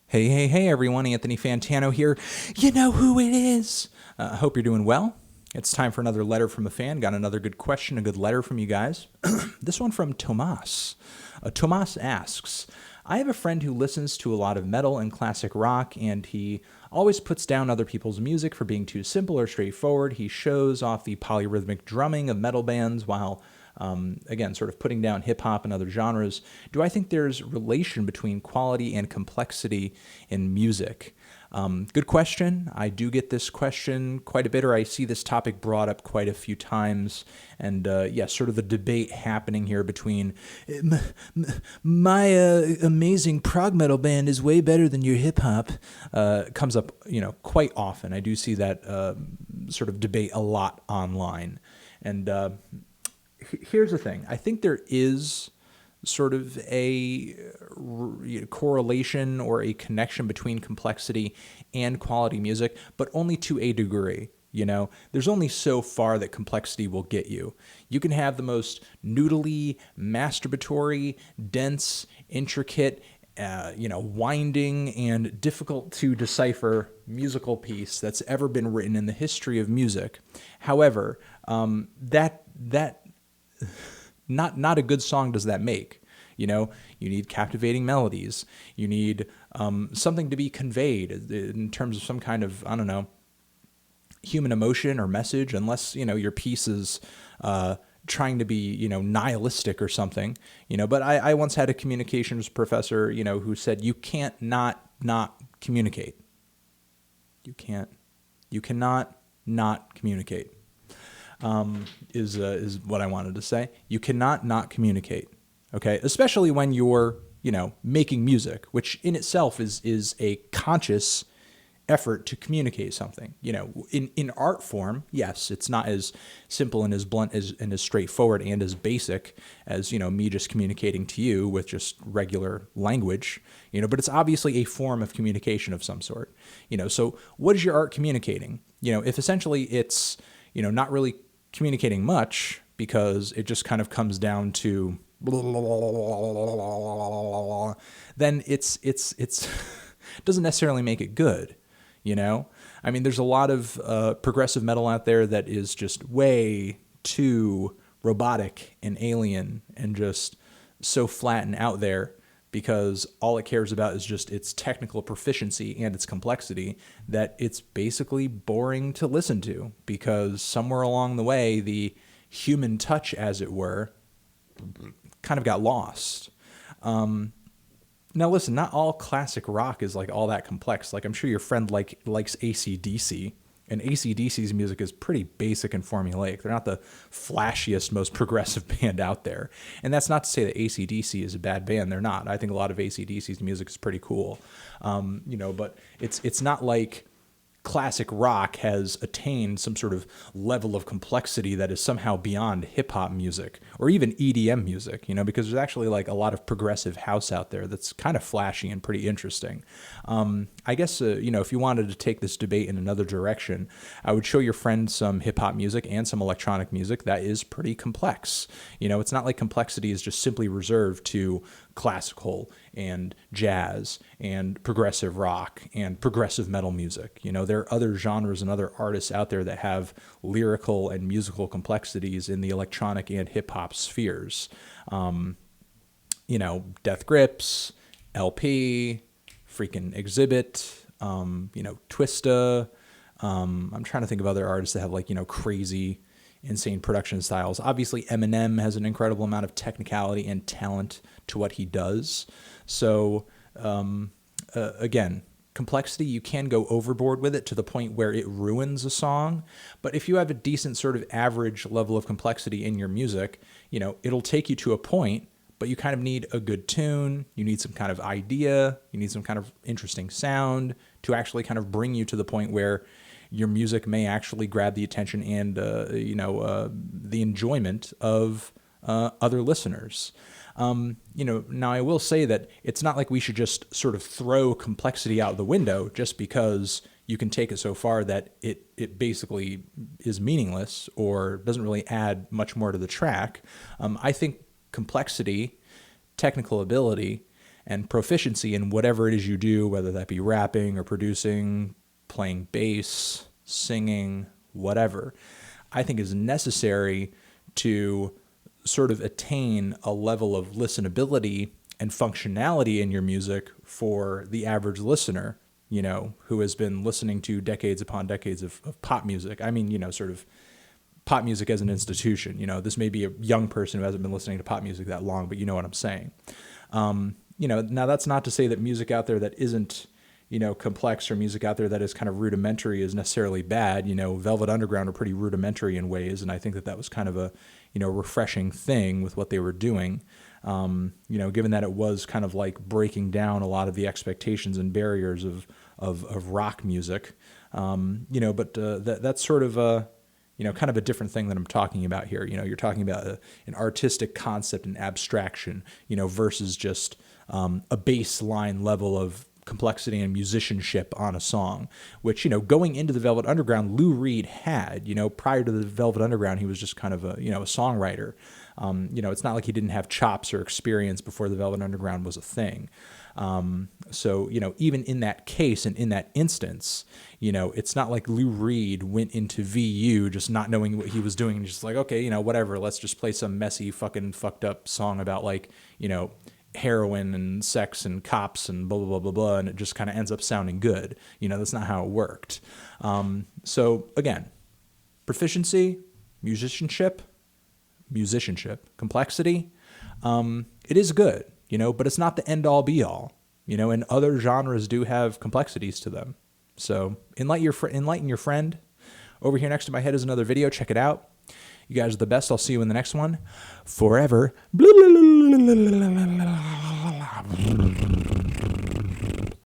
Hey, hey, hey, everyone. Anthony Fantano here. You know who it is. Hope you're doing well. It's time for another letter from a fan. Got another good question, a good letter from you guys. This one from Tomas. Tomas asks, I have a friend who listens to a lot of metal and classic rock, and he always puts down other people's music for being too simple or straightforward. He shows off the polyrhythmic drumming of metal bands while again, sort of putting down hip hop and other genres. Do I think there's relation between quality and complexity in music? Good question. I do get this question quite a bit, or I see this topic brought up quite a few times. And yeah, sort of the debate happening here between my amazing prog metal band is way better than your hip hop comes up, quite often. I do see that sort of debate a lot online. And here's the thing. I think there is sort of a correlation or a connection between complexity and quality music, but only to a degree. There's only so far that complexity will get you. You can have the most noodly, masturbatory, dense, intricate, winding and difficult to decipher musical piece that's ever been written in the history of music. However, that not a good song does that make. You need captivating melodies. You need something to be conveyed in terms of some kind of, I don't know, human emotion or message, unless, your piece is trying to be, nihilistic or something, But I once had a communications professor, who said, you can't not communicate. You cannot not communicate. Is what I wanted to say. You cannot not communicate, okay? Especially when you're, making music, which in itself is a conscious effort to communicate something. In art form, yes, it's not as simple and as blunt and as straightforward and as basic as, me just communicating to you with just regular language, but it's obviously a form of communication of some sort. So what is your art communicating? If essentially it's, not really communicating much because it just kind of comes down to then it's doesn't necessarily make it good. I mean, there's a lot of progressive metal out there that is just way too robotic and alien and just so flat and out there because all it cares about is just its technical proficiency and its complexity, that it's basically boring to listen to because somewhere along the way, the human touch, as it were, kind of got lost. Now, listen, not all classic rock is like all that complex. Like, I'm sure your friend likes AC/DC, and AC/DC's music is pretty basic and formulaic. They're not the flashiest, most progressive band out there. And that's not to say that AC/DC is a bad band. They're not. I think a lot of AC/DC's music is pretty cool. But it's not like classic rock has attained some sort of level of complexity that is somehow beyond hip hop music or even EDM music, because there's actually like a lot of progressive house out there that's kind of flashy and pretty interesting. I guess, if you wanted to take this debate in another direction, I would show your friend some hip hop music and some electronic music that is pretty complex. It's not like complexity is just simply reserved to classical and jazz and progressive rock and progressive metal music. There are other genres and other artists out there that have lyrical and musical complexities in the electronic and hip hop spheres. Death Grips, LP, freaking Exhibit, Twista. I'm trying to think of other artists that have crazy, insane production styles. Obviously, Eminem has an incredible amount of technicality and talent to what he does. So, again, complexity, you can go overboard with it to the point where it ruins a song. But if you have a decent sort of average level of complexity in your music, it'll take you to a point, but you kind of need a good tune. You need some kind of idea. You need some kind of interesting sound to actually kind of bring you to the point where your music may actually grab the attention and, the enjoyment of other listeners. Now I will say that it's not like we should just sort of throw complexity out the window just because you can take it so far that it basically is meaningless or doesn't really add much more to the track. I think complexity, technical ability, and proficiency in whatever it is you do, whether that be rapping or producing, playing bass, singing, whatever, I think is necessary to sort of attain a level of listenability and functionality in your music for the average listener, you know, who has been listening to decades upon decades of pop music. I mean, you know, sort of pop music as an institution. You know, this may be a young person who hasn't been listening to pop music that long, but you know what I'm saying. You know, now that's not to say that music out there that isn't, you know, complex, or music out there that is kind of rudimentary is necessarily bad. You know, Velvet Underground are pretty rudimentary in ways, and I think that that was kind of a, you know, refreshing thing with what they were doing. You know, given that it was kind of like breaking down a lot of the expectations and barriers of rock music. You know, but that's sort of a, you know, kind of a different thing that I'm talking about here. You know, you're talking about an artistic concept and abstraction, you know, versus just a baseline level of complexity and musicianship on a song, which, you know, going into the Velvet Underground, Lou Reed had. You know, prior to the Velvet Underground, he was just kind of a, you know, a songwriter. You know, it's not like he didn't have chops or experience before the Velvet Underground was a thing. So, you know, even in that case and in that instance, you know, it's not like Lou Reed went into VU just not knowing what he was doing and just like, okay, you know, whatever, let's just play some messy fucking fucked up song about, like, you know, heroin and sex and cops and blah, blah, blah, blah, blah, and it just kind of ends up sounding good. You know, that's not how it worked. So again, proficiency, musicianship, complexity, it is good, you know, but it's not the end all be all, you know, and other genres do have complexities to them. So enlighten your friend. Over here next to my head is another video. Check it out. You guys are the best. I'll see you in the next one. Forever.